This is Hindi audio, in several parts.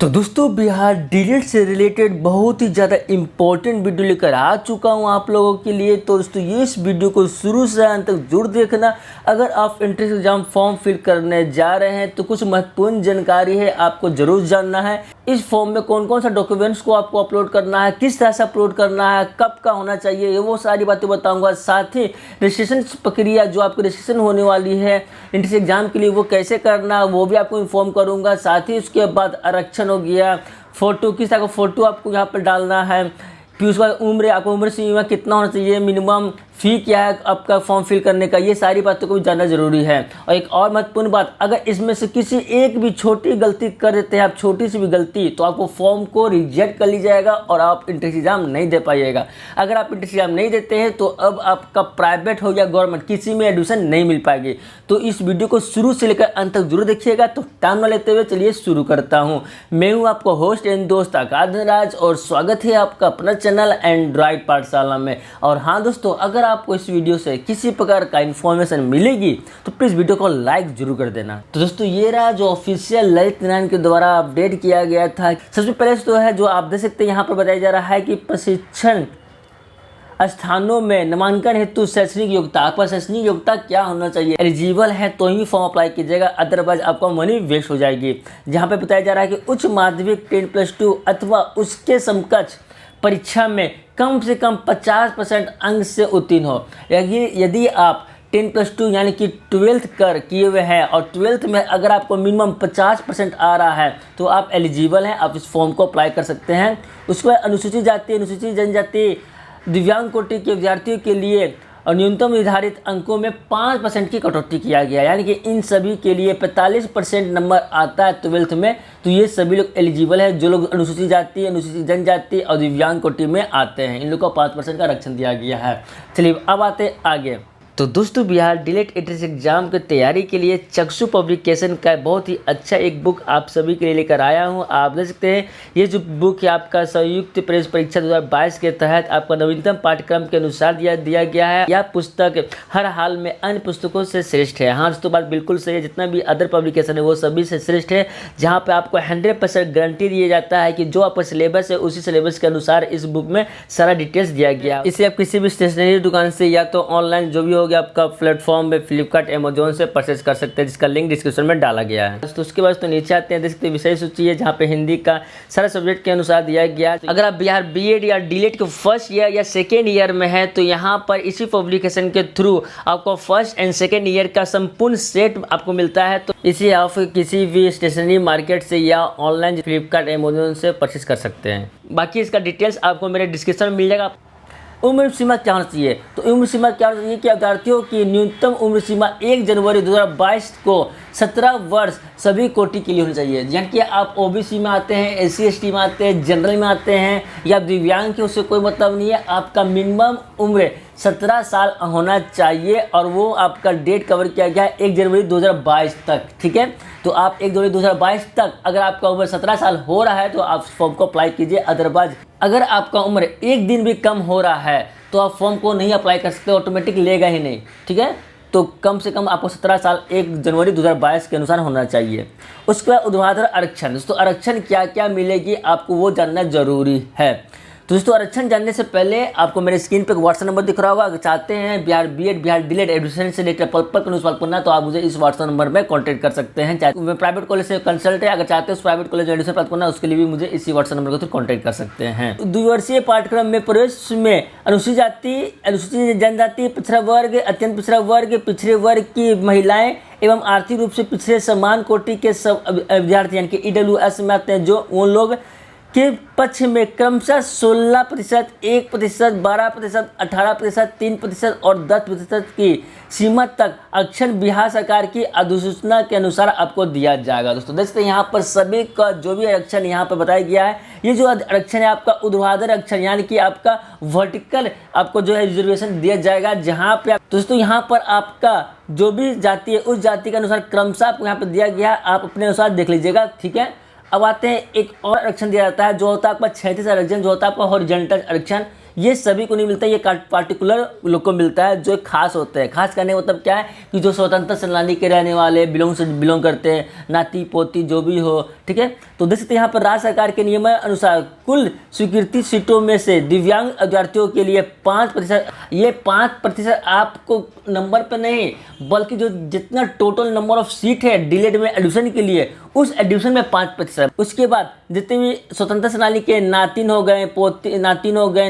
तो दोस्तों बिहार डीलेट से रिलेटेड बहुत ही ज़्यादा इम्पोर्टेंट वीडियो लेकर आ चुका हूँ आप लोगों के लिए। तो दोस्तों ये इस वीडियो को शुरू से अंत तक जरूर देखना। अगर आप एंट्रेंस एग्जाम फॉर्म फिल करने जा रहे हैं तो कुछ महत्वपूर्ण जानकारी है आपको जरूर जानना है। इस फॉर्म में कौन कौन सा डॉक्यूमेंट्स को आपको अपलोड करना है, किस तरह से अपलोड करना है, कब का होना चाहिए, ये वो सारी बातें बताऊंगा। साथ ही रजिस्ट्रेशन प्रक्रिया जो आपकी रजिस्ट्रेशन होने वाली है एंट्रेंस एग्जाम के लिए वो कैसे करना है वो भी आपको इन्फॉर्म करूंगा। साथ ही उसके बाद आरक्षण हो गया, फोटो किस तरह का फोटो आपको यहाँ पर डालना है, फिर उसके बाद उम्र, आपको उम्र सीमा कितना होना चाहिए, मिनिमम फ़ी क्या है आपका फॉर्म फिल करने का, ये सारी बातों को भी जानना जरूरी है। और एक और महत्वपूर्ण बात, अगर इसमें से किसी एक भी छोटी गलती कर देते हैं आप, छोटी सी भी गलती, तो आपको फॉर्म को रिजेक्ट कर ली जाएगा और आप एंट्रेंस एग्जाम नहीं दे पाइएगा। अगर आप एंट्रेंस एग्जाम नहीं देते हैं तो अब आपका प्राइवेट हो या गवर्नमेंट किसी में एडमिशन नहीं मिल पाएगी। तो इस वीडियो को शुरू से लेकर अंत तक जरूर देखिएगा। तो टाइम न लेते हुए चलिए शुरू करता हूँ। मैं हूँ आपका होस्ट एंड दोस्त आकाश राज और स्वागत है आपका अपना चैनल एंड्रॉइड पाठशाला में। और हाँ दोस्तों, अगर आपको इस वीडियो से किसी प्रकार का इन्फॉर्मेशन मिलेगी तो प्लीज़ वीडियो को लाइक जरूर कर देना। तो दोस्तों ये रहा जो ऑफिशियल ललित नारायण के द्वारा अपडेट किया गया था। सबसे पहले तो है जो आप देख सकते हैं यहाँ पर बताया जा रहा है कि प्रशिक्षण स्थानों में नामांकन हेतु शैक्षणिक योग्यता, आपका शैक्षणिक योग्यता क्या होना चाहिए, एलिजिबल है तो ही फॉर्म अप्लाई कीजिएगा, अदरवाइज आपका मनी वेस्ट हो जाएगी। जहाँ पे बताया जा रहा है कि उच्च माध्यमिक 10+2 अथवा उसके समकक्ष परीक्षा में कम से कम 50% अंक से उत्तीर्ण हो। यदि आप 10+2 यानी कि 12th किए हुए हैं और 12th में अगर आपको मिनिमम 50% आ रहा है तो आप एलिजिबल हैं, आप इस फॉर्म को अप्लाई कर सकते हैं। उसके बाद अनुसूचित जाति, अनुसूचित जनजाति, दिव्यांग कोटि के विद्यार्थियों के लिए और न्यूनतम निर्धारित अंकों में 5% की कटौती किया गया, यानी कि इन सभी के लिए 45% नंबर आता है 12th में, तो ये सभी लोग एलिजिबल है। जो लोग अनुसूचित जाति, अनुसूचित जनजाति और दिव्यांग कोटि में आते हैं इन लोगों को 5% का आरक्षण दिया गया है। चलिए अब आते हैं आगे। तो दोस्तों बिहार डीलेट एंट्रेंस एग्जाम की तैयारी के लिए चक्षु पब्लिकेशन का बहुत ही अच्छा एक बुक आप सभी के लिए लेकर आया हूं। आप देख सकते हैं ये जो बुक है आपका संयुक्त प्रवेश परीक्षा 2022 के तहत आपका नवीनतम पाठ्यक्रम के अनुसार दिया गया है। यह पुस्तक हर हाल में अन्य पुस्तकों से श्रेष्ठ है। हाँ दोस्तों बात बिल्कुल सही है, जितना भी अदर पब्लिकेशन है वो सभी से श्रेष्ठ है, जहाँ पर आपको 100% गारंटी दिया जाता है कि जो आपका सिलेबस है उसी सिलेबस के अनुसार इस बुक में सारा डिटेल्स दिया गया। इसे आप किसी भी स्टेशनरी दुकान से या तो ऑनलाइन जो भी गया आपका प्लेटफॉर्म में फ्लिपकार्ट, अमेजोन से परचेज कर सकते हैं, जिसका लिंक डिस्क्रिप्शन में डाला गया है। तो उसके बाद तो नीचे आते हैं, देख सकते हैं विषय सूची है जहाँ पे हिंदी का सारा सब्जेक्ट के अनुसार दिया गया। अगर आप बिहार बीएड या डीलेट के फर्स्ट ईयर या सेकेंड ईयर में है तो यहाँ पर इसी पब्लिकेशन के थ्रू आपको फर्स्ट एंड सेकेंड ईयर का संपूर्ण सेट आपको मिलता है। तो इसे आप किसी भी स्टेशनरी मार्केट से या ऑनलाइन फ्लिपकार्ट, अमेजोन से परचेज कर सकते हैं। बाकी इसका डिटेल्स आपको मेरे डिस्क्रिप्शन में मिल जाएगा। उम्र सीमा क्या होना चाहिए, तो उम्र सीमा क्या होना चाहिए कि अभ्यर्थियों की न्यूनतम उम्र सीमा 1 जनवरी 2022 को 17 वर्ष सभी कोटि के लिए होनी चाहिए। यानी कि आप ओबीसी में आते हैं, एससी एसटी में आते हैं, जनरल में आते हैं या दिव्यांग के, उससे कोई मतलब नहीं है। आपका मिनिमम उम्र 17 साल होना चाहिए और वो आपका डेट कवर किया गया है 1 जनवरी 2022 तक, ठीक है। तो आप 1 जनवरी 2022 तक अगर आपका उम्र 17 साल हो रहा है तो आप फॉर्म को अप्लाई कीजिए। अदरवाइज अगर आपका उम्र 1 दिन भी कम हो रहा है तो आप फॉर्म को नहीं अप्लाई कर सकते, ऑटोमेटिक लेगा ही नहीं, ठीक है। तो कम से कम आपको 17 साल 1 जनवरी 2022 के अनुसार होना चाहिए। उसके बाद ऊर्ध्वाधर आरक्षण, दोस्तों आरक्षण क्या क्या मिलेगी आपको वो जानना जरूरी है। तो दोस्तों आरक्षण जानने से पहले आपको मेरे स्क्रीन पे व्हाट्सएप नंबर दिख रहा होगा। अगर चाहते हैं बिहार बीएड, बिहार डीलेट एडमिशन से रिलेटेड पर सवाल पूछना तो आप मुझे इस व्हाट्सएप नंबर में कांटेक्ट कर सकते हैं। चाहे मैं प्राइवेट कॉलेज से कंसल्ट है, अगर चाहते हैं उस प्राइवेट कॉलेज में एडमिशन प्राप्त करना उसके लिए भी मुझे इसी व्हाट्सएप नंबर को कांटेक्ट कर सकते हैं। द्विवर्षीय पाठ्यक्रम में प्रवेश में अनुसूचित जाति, अनुसूचित जनजाति, पिछड़ा वर्ग, अत्यंत पिछड़ा वर्ग, पिछड़े वर्ग की महिलाएं एवं आर्थिक रूप से पिछड़े समान कोटि के सब विद्यार्थी यानी कि ईडब्ल्यूएस में आते हैं, जो उन लोग के पक्ष में क्रमशः 16%, 1%, 12%, 18%, 3% और 10% की सीमा तक आरक्षण बिहार सरकार की अधिसूचना के अनुसार आपको दिया जाएगा। दोस्तों देखते हैं यहाँ पर सभी का जो भी आरक्षण यहाँ पर बताया गया है, ये जो आरक्षण है आपका ऊर्ध्वाधर आरक्षण यानी कि आपका वर्टिकल आपको जो है रिजर्वेशन दिया जाएगा। जहाँ पे दोस्तों यहाँ पर आपका जो भी जाति है उस जाति के अनुसार क्रमशः आपको यहाँ पर दिया गया, आप अपने अनुसार देख लीजिएगा, ठीक है। अब आते हैं एक और आरक्षण दिया जाता है जो होता है आपका 36 आरक्षण, जो होता है आपका हॉरिजॉन्टल आरक्षण। ये सभी को नहीं मिलता, ये पार्टिकुलर लोग को मिलता है जो खास होते हैं। खास करने का मतलब क्या है कि जो स्वतंत्रता सेनानी के रहने वाले बिलोंग करते हैं, नाती पोती जो भी हो, ठीक है। तो देख सकते हैं यहाँ पर राज्य सरकार के नियम अनुसार कुल स्वीकृति सीटों में से दिव्यांग अभ्यर्थियों के लिए 5%, ये 5% आपको नंबर पर नहीं बल्कि जो जितना टोटल नंबर ऑफ सीट है डीएलएड में एडमिशन के लिए, उस एडमिशन में 5%। उसके बाद जितने भी स्वतंत्रता सेनानी के नातिन हो गए,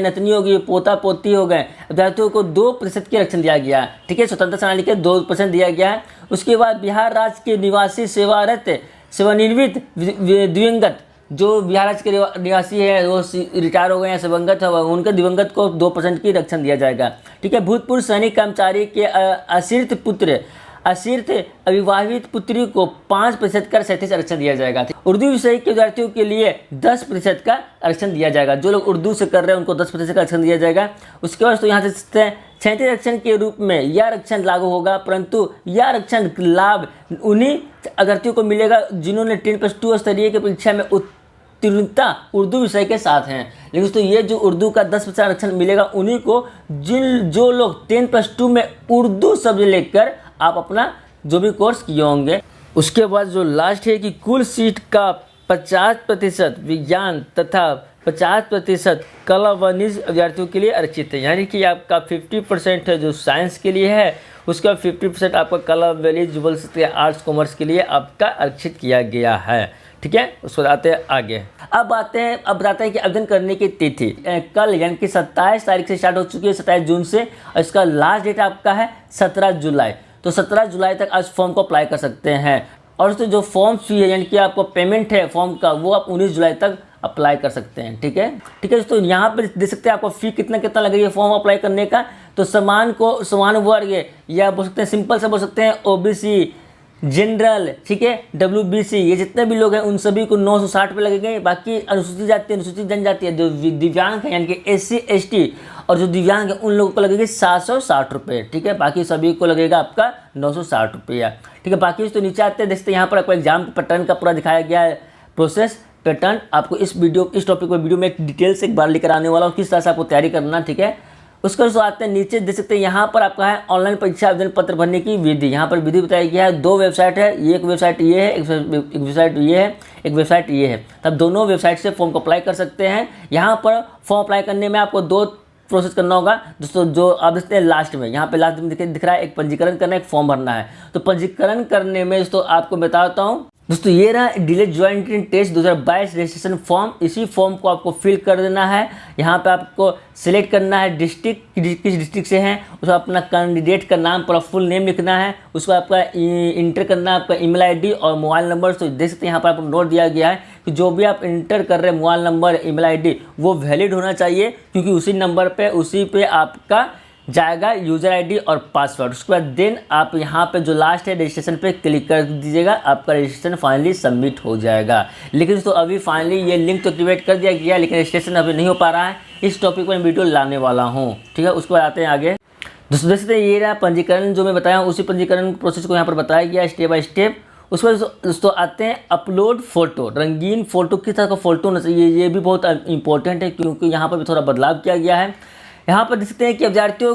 नतनी हो गई, पोता पोती हो गए, अभ्यर्थियों को 2% के आरक्षण दिया गया है, ठीक है। स्वतंत्रता सेनानी के 2% दिया गया है। उसके बाद बिहार राज्य के निवासी सेवारत सेवानिवृत्त दिवंगत, जो बिहार राज्य के निवासी है वो रिटायर हो गए हैं, सेवांगत हो गए, उनके दिवंगत को 2% की आरक्षण दिया जाएगा, ठीक है। भूतपूर्व सैनिक कर्मचारी के अशीर्थ अविवाहित पुत्री को 5% का क्षैतिज आरक्षण दिया जाएगा। उर्दू विषय के विद्यार्थियों के लिए 10% का आरक्षण दिया जाएगा। जो लोग उर्दू से कर रहे हैं उनको 10% का आरक्षण दिया जाएगा। उसके बाद तो यहाँ से क्षैतिज आरक्षण के रूप में यह आरक्षण लागू होगा, परंतु यह आरक्षण लाभ उन्हीं अभ्यर्थियों को मिलेगा जिन्होंने 10+2 स्तरीय की परीक्षा में उत्तीर्णता उर्दू विषय के साथ हैं। लेकिन दोस्तों ये जो उर्दू का 10% आरक्षण मिलेगा उन्हीं को जो लोग 10+2 में उर्दू सब्जेक्ट लेकर आप अपना जो भी कोर्स किए होंगे। उसके बाद जो लास्ट है कि कुल सीट का 50% विज्ञान तथा 50% कला व निज अभ्यर्थियों के लिए आरक्षित है। यानी कि आपका 50% है जो साइंस के लिए है, उसका 50% आपका कला व निज आर्ट्स कॉमर्स के लिए आपका आरक्षित किया गया है, ठीक है। उसको आते हैं आगे। अब बताते हैं कि आवेदन करने की तिथि कल यानी कि 27 तारीख से स्टार्ट हो चुकी है, 27 जून से। और इसका लास्ट डेट आपका है 17 जुलाई। तो 17 जुलाई तक आज फॉर्म को अप्लाई कर सकते हैं। और उससे जो फॉर्म फी है यानी कि आपको पेमेंट है फॉर्म का, वो आप 19 जुलाई तक अप्लाई कर सकते हैं, ठीक है। तो यहाँ पर देख सकते हैं आपको फी कितना लगेगा फॉर्म अप्लाई करने का। तो समान वर्ग या बोल सकते हैं सिंपल से बोल सकते हैं ओबीसी, जनरल, ठीक है, WBC, ये जितने भी लोग हैं उन सभी को 960 रुपये लगेंगे। बाकी अनुसूचित जाति, अनुसूचित जनजाति है, जो दिव्यांग है यानी कि SC ST और जो दिव्यांग है उन लोगों को लगेगी 760 रुपये, ठीक है। बाकी सभी को लगेगा आपका 960 रुपया, ठीक है। बाकी तो नीचे आते हैं देखते हैं यहाँ पर आपको एग्जाम पैटर्न का पूरा दिखाया गया है, प्रोसेस पैटर्न आपको इस टॉपिक पर वीडियो में एक डिटेल से एक बार लेकर आने वाला हूँ, किस तरह से आपको तैयारी करना, ठीक है। उसके बाद आते हैं नीचे देख सकते हैं यहाँ पर आपका है ऑनलाइन परीक्षा आवेदन पत्र भरने की विधि। यहाँ पर विधि बताई गया है। 2 वेबसाइट है, एक वेबसाइट ये है, एक वेबसाइट ये है, एक वेबसाइट ये है। तब दोनों वेबसाइट से फॉर्म को अप्लाई कर सकते हैं। यहाँ पर फॉर्म अप्लाई करने में आपको 2 प्रोसेस करना होगा दोस्तों, जो आप देखते हैं लास्ट में, यहाँ पे लास्ट में दिख रहा है, एक पंजीकरण करना है, एक फॉर्म भरना है। तो पंजीकरण करने में दोस्तों आपको बताता हूँ दोस्तों, ये रहा DElEd joint entrance test 2022 registration form. इसी फॉर्म को आपको फिल कर देना है। यहाँ पे आपको सिलेक्ट करना है डिस्ट्रिक्ट, किस डिस्ट्रिक्ट से हैं, उसको अपना कैंडिडेट का नाम पूरा फुल नेम लिखना है, उसको आपका इंटर करना है, आपका ईमेल आईडी और मोबाइल नंबर। तो देख सकते हैं यहाँ पर आपको नोट दिया गया है कि जो भी आप इंटर कर रहे हैं मोबाइल नंबर, ईमेल आईडी वो वैलिड होना चाहिए, क्योंकि उसी नंबर पे उसी पे आपका जाएगा यूज़र आईडी और पासवर्ड। उसके बाद देन आप यहाँ पे जो लास्ट है रजिस्ट्रेशन पे क्लिक कर दीजिएगा, आपका रजिस्ट्रेशन फाइनली सबमिट हो जाएगा। लेकिन दोस्तों अभी फाइनली ये लिंक तो एक्टिवेट कर दिया गया, लेकिन रजिस्ट्रेशन अभी नहीं हो पा रहा है। इस टॉपिक पर मैं वीडियो लाने वाला हूँ, ठीक है। उसके बाद आते हैं आगे दोस्तों। देख सकते हैं ये रहा पंजीकरण जो मैं बताया हूँ, उसी पंजीकरण प्रोसेस को यहाँ पर बताया गया स्टेप बाय स्टेप। उसके बाद दोस्तों आते हैं अपलोड फोटो। रंगीन फोटो किस तरह का फोटो होना चाहिए, ये भी बहुत इंपॉर्टेंट है, क्योंकि यहाँ पर भी थोड़ा बदलाव किया गया है। यहाँ पर देख सकते हैं कि अभ्यर्थियों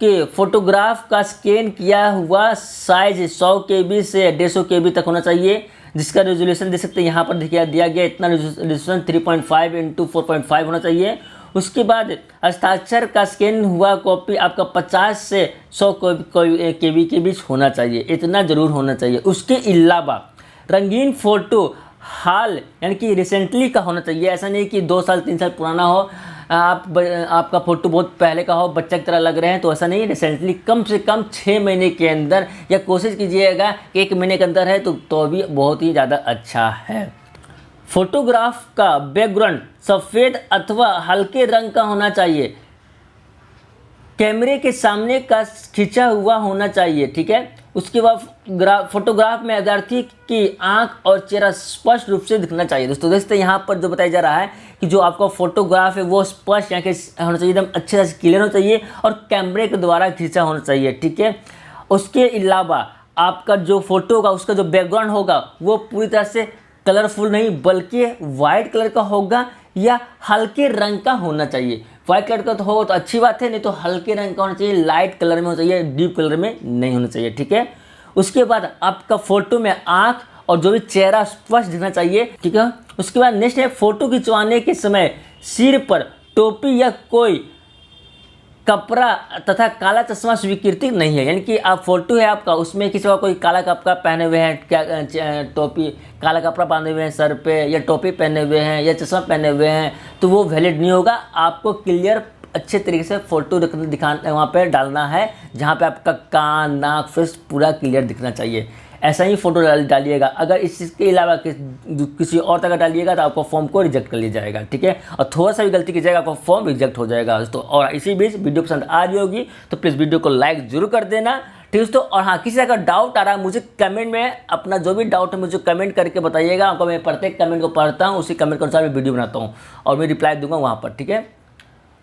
के फोटोग्राफ का स्कैन किया हुआ साइज 100 KB से 150 KB तक होना चाहिए, जिसका रेजोल्यूशन देख सकते हैं यहाँ पर दिया गया, इतना रेजोल्यूशन 3.5 × 4.5 होना चाहिए। उसके बाद हस्ताक्षर का स्कैन हुआ कॉपी आपका 50 से 100 KB के बीच होना चाहिए, इतना ज़रूर होना चाहिए। उसके अलावा रंगीन फ़ोटो हाल यानी कि रिसेंटली का होना चाहिए, ऐसा नहीं कि 2 साल 3 साल पुराना हो, आपका फ़ोटो बहुत पहले का हो, बच्चा की तरह लग रहे हैं, तो ऐसा नहीं। रिसेंटली कम से कम 6 महीने के अंदर, या कोशिश कीजिएगा कि 1 महीने के अंदर है तो भी बहुत ही ज़्यादा अच्छा है। फोटोग्राफ का बैकग्राउंड सफ़ेद अथवा हल्के रंग का होना चाहिए, कैमरे के सामने का खींचा हुआ होना चाहिए, ठीक है। उसके बाद फोटोग्राफ में अभ्यर्थी की आंख और चेहरा स्पष्ट रूप से दिखना चाहिए। दोस्तों देखते हैं यहाँ पर जो बताया जा रहा है कि जो आपका फोटोग्राफ है वो स्पष्ट यहाँ के होना चाहिए, एकदम अच्छे से क्लियर होना चाहिए और कैमरे के द्वारा खींचा होना चाहिए, ठीक है। उसके अलावा आपका जो फोटो होगा उसका जो बैकग्राउंड होगा वो पूरी तरह से कलरफुल नहीं बल्कि वाइट कलर का होगा या हल्के रंग का होना चाहिए। व्हाइट कलर का तो हो तो अच्छी बात है, नहीं तो हल्के रंग का होना चाहिए, लाइट कलर में होना चाहिए, डीप कलर में नहीं होना चाहिए, ठीक है। उसके बाद आपका फोटो में आँख और जो भी चेहरा स्पष्ट दिखना चाहिए, ठीक है। उसके बाद नेक्स्ट है फोटो खिंचवाने के समय सिर पर टोपी या कोई कपड़ा तथा काला चश्मा स्वीकृति नहीं है। यानी कि आप फोटो है आपका, उसमें किसी का कोई काला कपड़ा पहने हुए हैं, क्या टोपी काला कपड़ा बांधे हुए हैं सर पे, या टोपी पहने हुए हैं या चश्मा पहने हुए हैं, तो वो वैलिड नहीं होगा। आपको क्लियर अच्छे तरीके से फोटो दिखाना वहाँ पे डालना है, जहाँ पे आपका कान नाक फेस पूरा क्लियर दिखना चाहिए। ऐसा ही फोटो डालिएगा। अगर इस चीज़ के अलावा किसी और तरह डालिएगा तो आपको फॉर्म को रिजेक्ट कर लिया जाएगा, ठीक है। और थोड़ा सा भी गलती कीजिएगा आपका फॉर्म रिजेक्ट हो जाएगा दोस्तों। और इसी बीच वीडियो पसंद आ रही होगी तो प्लीज़ वीडियो को लाइक जरूर कर देना, ठीक है दोस्तों। और हाँ, किसी तरह का डाउट आ रहा है मुझे कमेंट में अपना जो भी डाउट है मुझे कमेंट करके बताइएगा। आपको मैं प्रत्येक कमेंट को पढ़ता हूँ, उसी कमेंट के अनुसार मैं वीडियो बनाता हूँ और मैं रिप्लाई दूंगा वहाँ पर, ठीक है।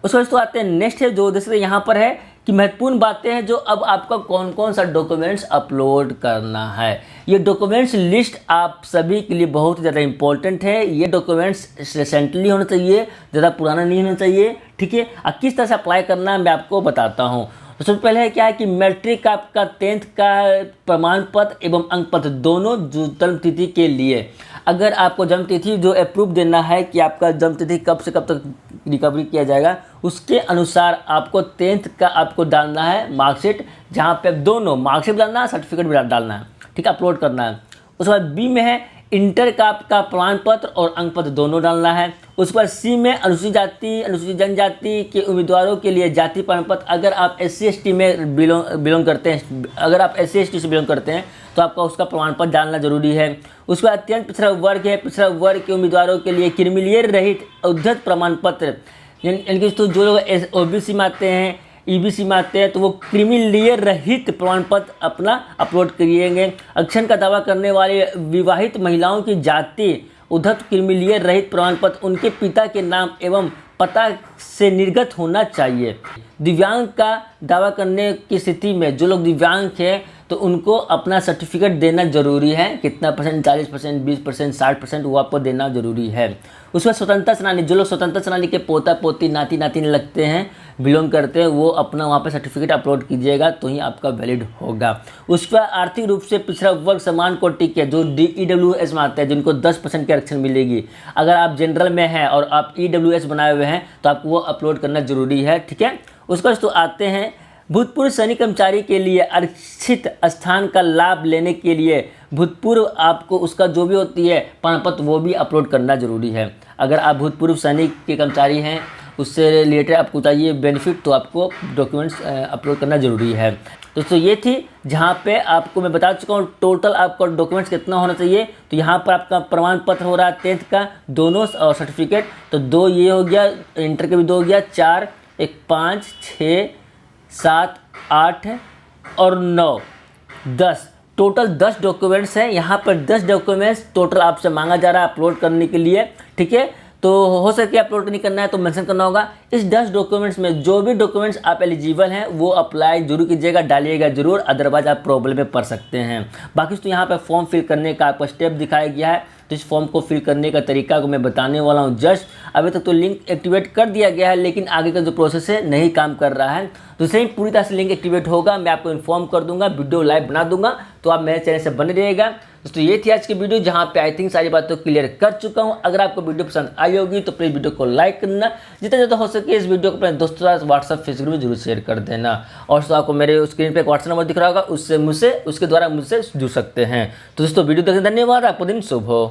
उसके बाद तो आते हैं नेक्स्ट है, जो जैसे यहाँ पर है कि महत्वपूर्ण बातें हैं जो अब आपका कौन कौन सा डॉक्यूमेंट्स अपलोड करना है। ये डॉक्यूमेंट्स लिस्ट आप सभी के लिए बहुत ज़्यादा इंपॉर्टेंट है। ये डॉक्यूमेंट्स रिसेंटली होना चाहिए, ज़्यादा पुराना नहीं होना चाहिए, ठीक है। अब किस तरह से अप्लाई करना है मैं आपको बताता हूँ। तो सबसे पहले है क्या है कि मैट्रिक आपका 10th का प्रमाण पत्र एवं अंक पत्र दोनों जन्म तिथि के लिए, अगर आपको जन्म तिथि जो अप्रूव देना है कि आपका जन्म तिथि कब से कब तक रिकवरी किया जाएगा, उसके अनुसार आपको 10th का आपको डालना है मार्कशीट, जहाँ पे दोनों मार्कशीट डालना है, सर्टिफिकेट भी डालना है, ठीक है, अपलोड करना है। उसके बाद बी में है इंटर का आपका प्रमाण पत्र और अंक पत्र दोनों डालना है। उस पर सी में अनुसूचित जाति अनुसूचित जनजाति के उम्मीदवारों के लिए जाति प्रमाण पत्र, अगर आप SC/ST में बिलोंग करते हैं, अगर आप SC/ST से बिलोंग करते हैं तो आपका उसका प्रमाण पत्र डालना जरूरी है। उसके बाद अत्यंत पिछड़ा वर्ग है, पिछड़ा वर्ग के उम्मीदवारों के लिए क्रिमिलियर रहित उद्धत प्रमाण पत्र, यानी कि तो जो लोग OBC में आते हैं, EBC में आते हैं, तो वो क्रिमिलियर रहित प्रमाण पत्र अपना अपलोड करिएंगे। आरक्षण का दावा करने वाले विवाहित महिलाओं की जाति उद्धत क्रिमिलियर रहित प्रमाण पत्र उनके पिता के नाम एवं पता से निर्गत होना चाहिए। दिव्यांग का दावा करने की स्थिति में जो लोग दिव्यांग हैं तो उनको अपना सर्टिफिकेट देना जरूरी है। कितना परसेंट, 40%, 20%, 60%, वो आपको देना जरूरी है। उसमें स्वतंत्रता सेनानी, जो लोग स्वतंत्रता सेनानी के पोता पोती नाती नातिन लगते हैं, बिलोंग करते हैं, वो अपना वहाँ पे सर्टिफिकेट अपलोड कीजिएगा तो ही आपका वैलिड होगा। उस पर आर्थिक रूप से पिछड़ा वर्ग समान कोटि के जो EWS में आते हैं, जिनको 10% की आरक्षण मिलेगी, अगर आप जनरल में हैं और आप EWS बनाए हुए हैं तो आपको वो अपलोड करना जरूरी है, ठीक है। उसके बाद तो आते हैं भूतपूर्व सैनिक कर्मचारी के लिए आरक्षित स्थान का लाभ लेने के लिए भूतपूर्व आपको उसका जो भी होती है प्रमाण पत्र वो भी अपलोड करना जरूरी है। अगर आप भूतपूर्व सैनिक के कर्मचारी हैं, उससे रिलेटेड आपको चाहिए बेनिफिट, तो आपको डॉक्यूमेंट्स अपलोड करना जरूरी है। दोस्तों ये थी जहाँ पे आपको मैं बता चुका हूँ टोटल आपका डॉक्यूमेंट्स कितना होना चाहिए। तो यहाँ पर आपका प्रमाण पत्र हो रहा है 10th का दोनों और सर्टिफिकेट, तो 2 ये हो गया, इंटर के भी 2 हो गया, 4, 1, 5, 6, 7, 8 और 9, 10, टोटल 10 डॉक्यूमेंट्स हैं। यहाँ पर 10 डॉक्यूमेंट्स टोटल आपसे मांगा जा रहा है अपलोड करने के लिए, ठीक है। तो हो सके अपलोड नहीं करना है तो मेंशन करना होगा। इस 10 डॉक्यूमेंट्स में जो भी डॉक्यूमेंट्स आप एलिजिबल हैं वो अप्लाई जरूर कीजिएगा, डालिएगा जरूर, अदरवाइज आप प्रॉब्लम में पड़ सकते हैं। बाकी तो यहाँ पे फॉर्म फिल करने का आपको स्टेप दिखाया गया है, तो इस फॉर्म को फिल करने का तरीका को मैं बताने वाला हूँ जस्ट। अभी तक तो लिंक एक्टिवेट कर दिया गया है, लेकिन आगे का जो प्रोसेस है नहीं काम कर रहा है। दूसरे ही पूरी तरह से लिंक एक्टिवेट होगा, मैं आपको इन्फॉर्म कर दूंगा, वीडियो लाइव बना दूंगा, तो आप मेरे चैनल से बने रहिएगा। दोस्तों ये थी आज की वीडियो, जहाँ पे आई थिंक सारी बातों क्लियर कर चुका हूँ। अगर आपको वीडियो पसंद आई होगी तो प्लीज़ वीडियो को लाइक करना, जितना ज़्यादा हो सके इस वीडियो को अपने दोस्तों के साथ व्हाट्सअप फेसबुक में जरूर शेयर कर देना। और तो आपको मेरे स्क्रीन पे एक व्हाट्सअप नंबर दिख रहा होगा, उससे उसके द्वारा मुझसे जुड़ सकते हैं। तो दोस्तों वीडियो देखने धन्यवाद, आपको दिन शुभ हो।